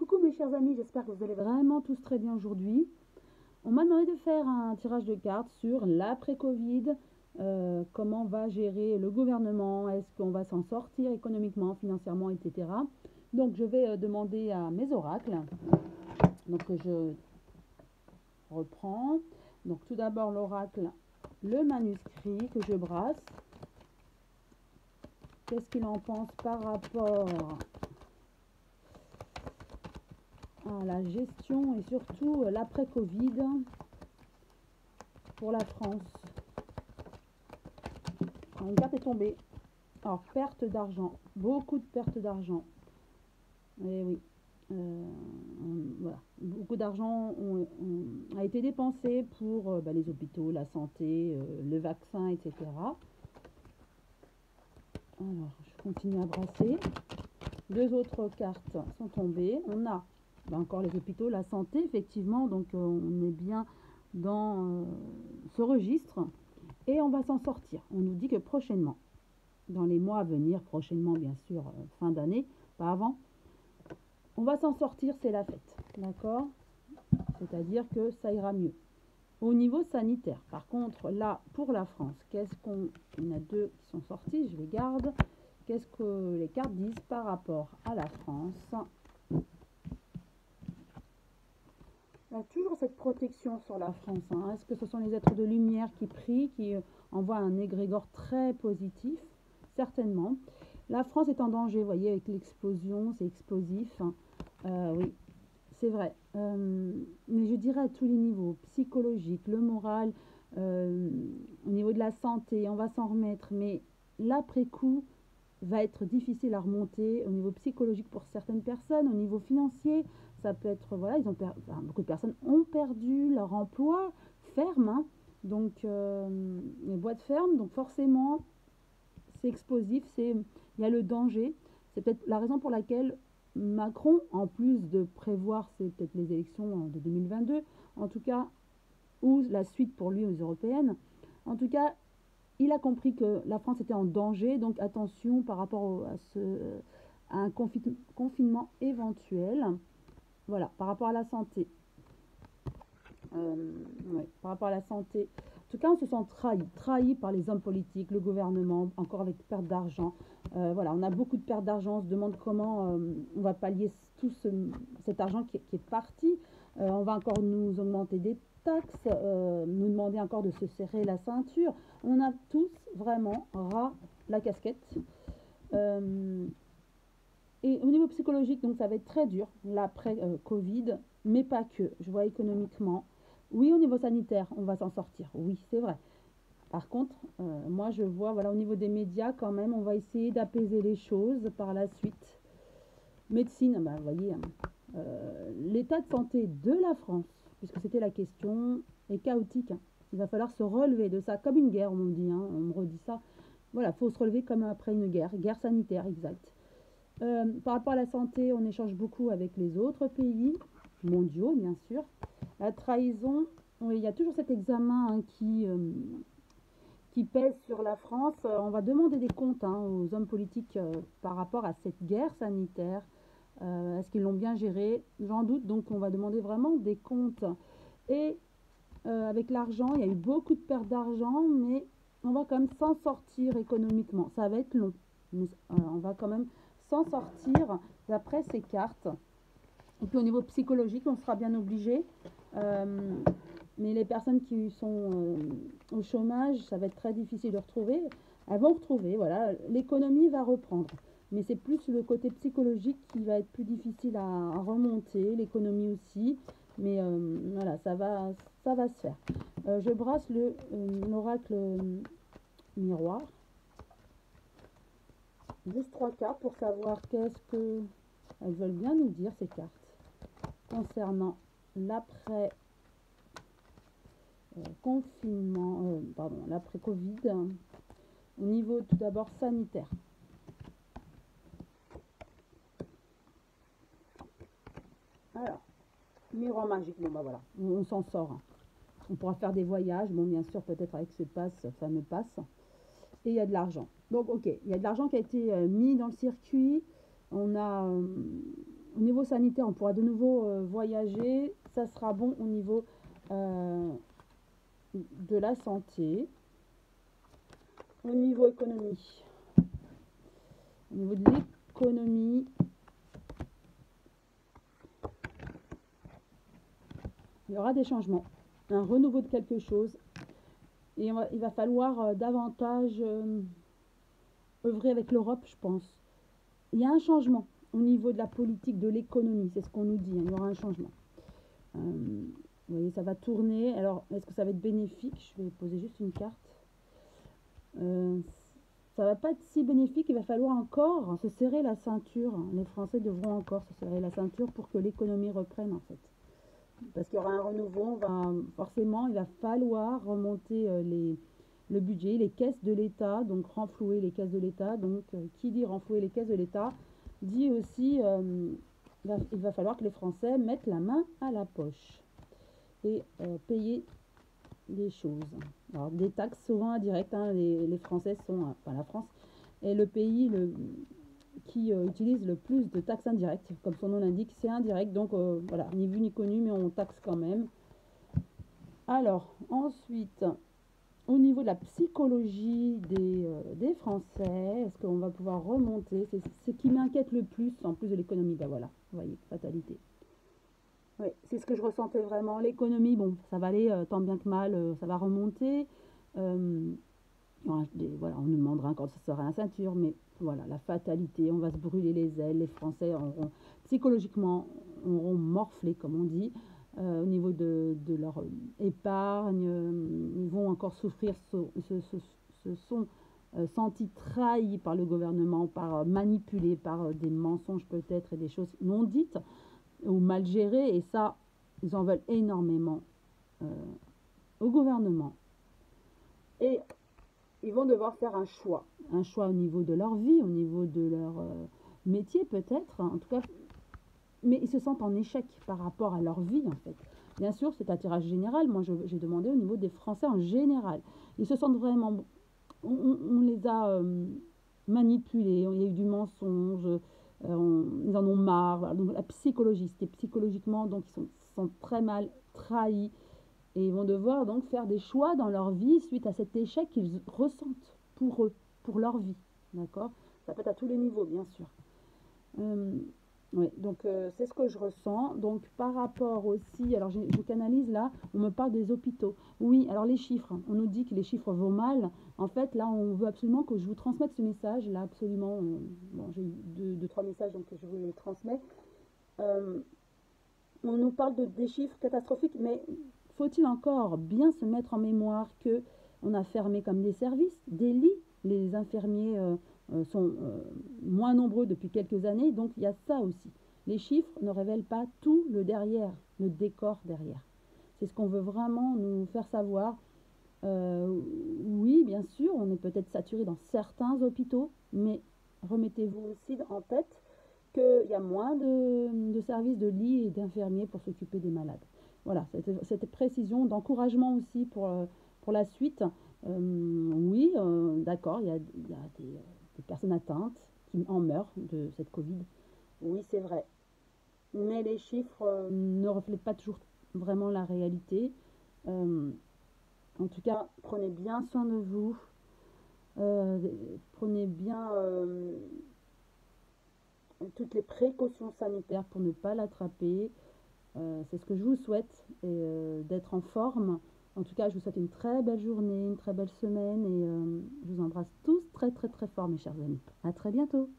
Coucou mes chers amis, j'espère que vous allez vraiment tous très bien aujourd'hui. On m'a demandé de faire un tirage de cartes sur l'après-Covid, comment va gérer le gouvernement, est-ce qu'on va s'en sortir économiquement, financièrement, etc. Donc je vais demander à mes oracles. Donc je reprends. Donc tout d'abord l'oracle, le manuscrit que je brasse. Qu'est-ce qu'il en pense par rapport à la gestion et surtout l'après-Covid pour la France? Une carte est tombée. Alors, perte d'argent. Beaucoup de pertes d'argent. Et oui. Voilà. Beaucoup d'argent a été dépensé pour les hôpitaux, la santé, le vaccin, etc. Alors, je continue à brasser. Deux autres cartes sont tombées. On a encore les hôpitaux, la santé, effectivement. Donc, on est bien dans ce registre. Et on va s'en sortir. On nous dit que prochainement, dans les mois à venir, prochainement bien sûr, fin d'année, pas avant, on va s'en sortir, c'est la fête. D'accord? C'est-à-dire que ça ira mieux. Au niveau sanitaire, par contre, là, pour la France, qu'est-ce qu'on... Il y en a deux qui sont sortis, je les garde. Qu'est-ce que les cartes disent par rapport à la France? Il y a toujours cette protection sur la France. Hein. Est-ce que ce sont les êtres de lumière qui prient, qui envoient un égrégore très positif? Certainement. La France est en danger, vous voyez, avec l'explosion, c'est explosif. Oui, c'est vrai. Mais je dirais à tous les niveaux, psychologique, le moral, au niveau de la santé, on va s'en remettre. Mais l'après-coup va être difficile à remonter au niveau psychologique pour certaines personnes, au niveau financier. Ça peut être, voilà, beaucoup de personnes ont perdu leur emploi, ferme, hein, donc les boîtes ferment, donc forcément c'est explosif, il y a le danger. C'est peut-être la raison pour laquelle Macron, en plus de prévoir, c'est peut-être les élections de 2022, en tout cas, ou la suite pour lui aux européennes, en tout cas, il a compris que la France était en danger, donc attention par rapport à un confinement éventuel. Voilà, par rapport à la santé. Ouais, par rapport à la santé. En tout cas, on se sent trahi par les hommes politiques, le gouvernement, encore avec perte d'argent. Voilà, on a beaucoup de pertes d'argent. On se demande comment on va pallier tout cet argent qui est parti. On va encore nous augmenter des taxes, nous demander encore de se serrer la ceinture. On a tous vraiment ras la casquette. Et au niveau psychologique, donc ça va être très dur, l'après-Covid, mais pas que. Je vois économiquement. Oui, au niveau sanitaire, on va s'en sortir. Oui, c'est vrai. Par contre, moi je vois, voilà, au niveau des médias, quand même, on va essayer d'apaiser les choses par la suite. Médecine, vous voyez, hein, l'état de santé de la France, puisque c'était la question, est chaotique. Hein. Il va falloir se relever de ça, comme une guerre, on me dit, hein, on me redit ça. Voilà, il faut se relever comme après une guerre sanitaire, exact. Par rapport à la santé, on échange beaucoup avec les autres pays mondiaux, bien sûr. La trahison, oui, il y a toujours cet examen hein, qui pèse sur la France. On va demander des comptes hein, aux hommes politiques par rapport à cette guerre sanitaire. Est-ce qu'ils l'ont bien gérée? J'en doute, donc on va demander vraiment des comptes. Et avec l'argent, il y a eu beaucoup de pertes d'argent, mais on va quand même s'en sortir économiquement. Ça va être long, mais on va quand même s'en sortir d'après ces cartes. Et puis au niveau psychologique, on sera bien obligé. Mais les personnes qui sont au chômage, ça va être très difficile de retrouver. Elles vont retrouver, voilà, l'économie va reprendre. Mais c'est plus le côté psychologique qui va être plus difficile à remonter, l'économie aussi. Mais voilà, ça va se faire. Je brasse l'oracle miroir. Juste 3 cartes pour savoir qu'est-ce que elles veulent bien nous dire, ces cartes, concernant l'après confinement, l'après Covid, au niveau tout d'abord sanitaire. Alors, miroir magique, bon bah voilà, on s'en sort. Hein. On pourra faire des voyages, bon bien sûr peut-être avec ce fameux pass. Et il y a de l'argent. Donc ok, il y a de l'argent qui a été mis dans le circuit. On a, il y a eu beaucoup de pertes d'argent, mais on va s'en sortir. Oui, c'est vrai. Par rapport à la santé, on Au niveau sanitaire, on pourra de nouveau voyager. Ça sera bon au niveau euh, de la santé. Au niveau économie. Au niveau de l'économie, il y aura des changements. Un renouveau de quelque chose. Et il va falloir davantage œuvrer avec l'Europe, je pense. Il y a un changement au niveau de la politique, de l'économie. C'est ce qu'on nous dit. Il y aura un changement. Vous voyez, ça va tourner. Alors, est-ce que ça va être bénéfique? Je vais poser juste une carte. Ça va pas être si bénéfique. Il va falloir encore se serrer la ceinture. Les Français devront encore se serrer la ceinture pour que l'économie reprenne, en fait. Parce qu'il y aura un renouveau. Forcément, il va falloir remonter le budget, les caisses de l'État, donc renflouer les caisses de l'État. Donc, qui dit renflouer les caisses de l'État, dit aussi il va falloir que les Français mettent la main à la poche et payer des choses. Alors, des taxes souvent indirectes, hein, les Français sont, enfin la France est le pays qui utilise le plus de taxes indirectes. Comme son nom l'indique, c'est indirect, donc voilà, ni vu ni connu, mais on taxe quand même. Alors, ensuite, au niveau de la psychologie des Français, est-ce qu'on va pouvoir remonter? C'est ce qui m'inquiète le plus, en plus de l'économie. Ben voilà, vous voyez, fatalité. Oui, c'est ce que je ressentais vraiment. L'économie, bon, ça va aller tant bien que mal, ça va remonter. Euh, voilà, on nous demandera quand ça sera la ceinture, mais voilà, la fatalité, on va se brûler les ailes. Les Français auront, psychologiquement, auront morflé, comme on dit, au niveau de leur épargne. Ils vont encore souffrir, se sont sentis trahis par le gouvernement, manipulés par des mensonges peut-être et des choses non dites ou mal gérées. Et ça, ils en veulent énormément euh, au gouvernement. Et ils vont devoir faire un choix au niveau de leur vie, au niveau de leur métier peut-être, en tout cas, mais ils se sentent en échec par rapport à leur vie en fait. Bien sûr, c'est un tirage général, moi j'ai demandé au niveau des Français en général. Ils se sentent vraiment, on les a manipulés, il y a eu du mensonge, ils en ont marre, voilà. Donc la psychologie, c'était psychologiquement, donc ils se sentent très mal, trahis, et ils vont devoir donc faire des choix dans leur vie suite à cet échec qu'ils ressentent pour eux, pour leur vie. D'accord? Ça peut être à tous les niveaux, bien sûr. Euh, oui, donc c'est ce que je ressens. Donc par rapport aussi, alors je canalise là, on me parle des hôpitaux. Oui, alors les chiffres, on nous dit que les chiffres vont mal. En fait, là, on veut absolument que je vous transmette ce message. Là, absolument, bon, j'ai eu deux, trois messages, donc je vous les transmets. Euh, on nous parle des chiffres catastrophiques, mais faut-il encore bien se mettre en mémoire que on a fermé comme des services, des lits, les infirmiers sont moins nombreux depuis quelques années, donc il y a ça aussi. Les chiffres ne révèlent pas tout le derrière, le décor derrière. C'est ce qu'on veut vraiment nous faire savoir. Oui, bien sûr, on est peut-être saturé dans certains hôpitaux, mais remettez-vous aussi en tête qu'il y a moins de services de lits et d'infirmiers pour s'occuper des malades. Voilà, cette précision d'encouragement aussi pour la suite. Oui, d'accord, il y a des personnes atteintes qui en meurent de cette Covid. Oui, c'est vrai. Mais les chiffres ne reflètent pas toujours vraiment la réalité. Euh, En tout cas, prenez bien soin de vous. Euh, Prenez bien toutes les précautions sanitaires pour ne pas l'attraper. C'est ce que je vous souhaite, d'être en forme. En tout cas, je vous souhaite une très belle journée, une très belle semaine et je vous embrasse tous très très très fort mes chers amis. À très bientôt.